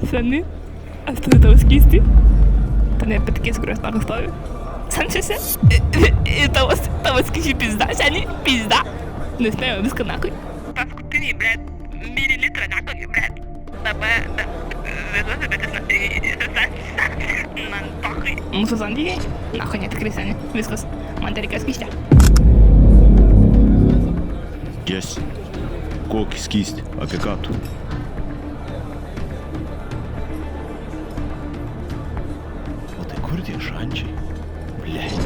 Seni, aš turiu tau skysti. Tu nepatikėsi, kur aš tau stoviu. Sančiuose. Ir tavo skysčiai pizda, seni, pizda. Nespėjau viską nakui. Paskutiniai, blėt, mililitrą nakui, blėt. Dabar, vėduosi, bet jis man pokui. Mūsų santykiai? Nakui netikrai, seni, viskas. Man tai reikia skysčia. Jesi, kokį skystį? Apie ką tu? O tai kur tie šančiai? Blėt.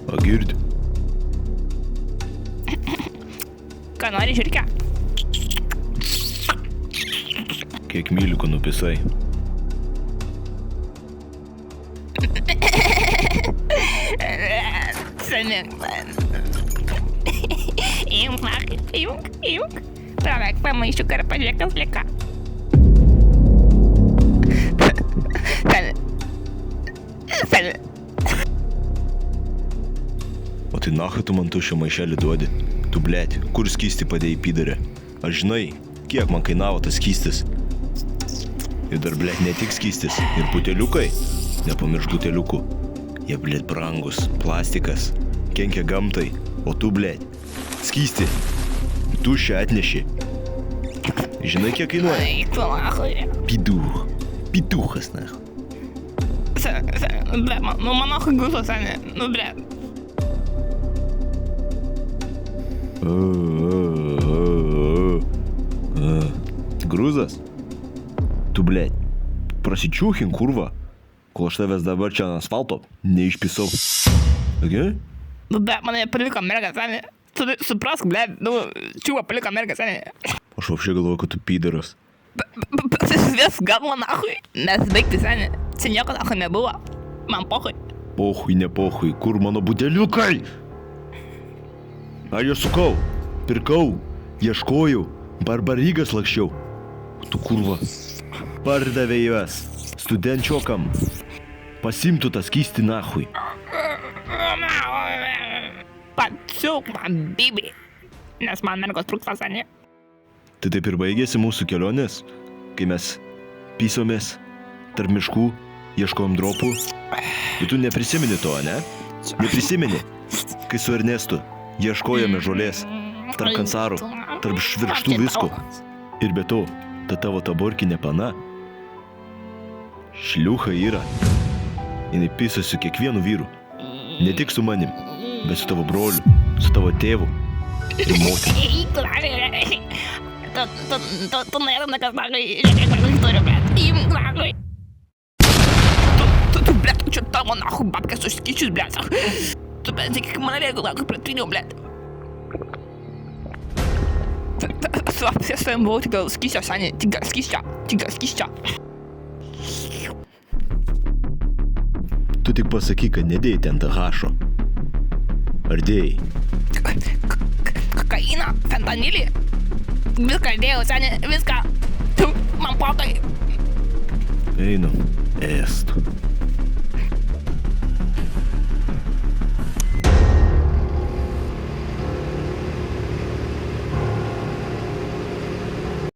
O girdi? Ką nori, žiūrėk? Kiek myliukų nupisai? Seni. Įjunk. Pravek pamaiščiuk ir pažiūrėk, kas lieka. Seni. O tai nacha tu man tuščią maišelį duodi? Tu blėt, kur skystį padėjai pydarė? Aš žinai, kiek man kainavo tas skystis? Ir dar blėt ne tik skystis, ir buteliukai. Nepamiršk buteliukų. Jie blėt brangus, plastikas, kenkia gamtai. O tu blėt, skystį. Tuščią atneši. Žinai, kiek kainuoja? Eik, nahui. Pituchas, nahui. Blėt, man nahui guso, seni. Blėt. Gruzas? Tu, blėt, prasičiūchin, kurva, kol aš tavęs dabar čia ant asfalto neišpisau. Okay? Blėt, mane paliko merga, seni. Tu suprask, blėt, čiūva paliko merga, seni. Aš vapšė galvoju, kad tu pydaras. Vis galvo, nahui. Nesibaigti, seni. Čia nieko nahui nebuvo. Man pohui. Pohui, ne pohui, kur mano buteliukai? Aš juos sukau, pirkau, ieškojau, barbarygas lakščiau. Tu kurva, pardavė juos studenčiokam. Pasimtų tą skystį nahui. Patsiuk man, bibi. Nes man mergos trūksta, seni. Tai taip ir baigėsi mūsų kelionės, kai mes pysomės tarp miškų, ieškojom dropų. Ir tu neprisimeni to, ne? Neprisimeni, kai su Ernestu ieškojome žolės, tarp kansarų, tarp švirkštų visko. Ir be to, ta tavo taborkinė pana, šliucha yra. Jinai pysosi su kiekvienu vyru. Ne tik su manim, bet su tavo broliu, su tavo tėvu ir motina. Tu наверное, как нахуй, какую историю, блядь. Им нахуй. Tu, блядь, что там, нахуй, бабка, сучки, чуть, блядь. Tu, блядь, как малолетку, нахуй, предпринял, блядь. С своим бывал, тига, скися, Саня, тига, скися. Tu tik pasakyk, kad nedėjai ten tą hašo. Ar dėjai? Kokainą, fentanilį. Viską dėjau, Sanė, viską. Tu, man potai. Einu, ėstu.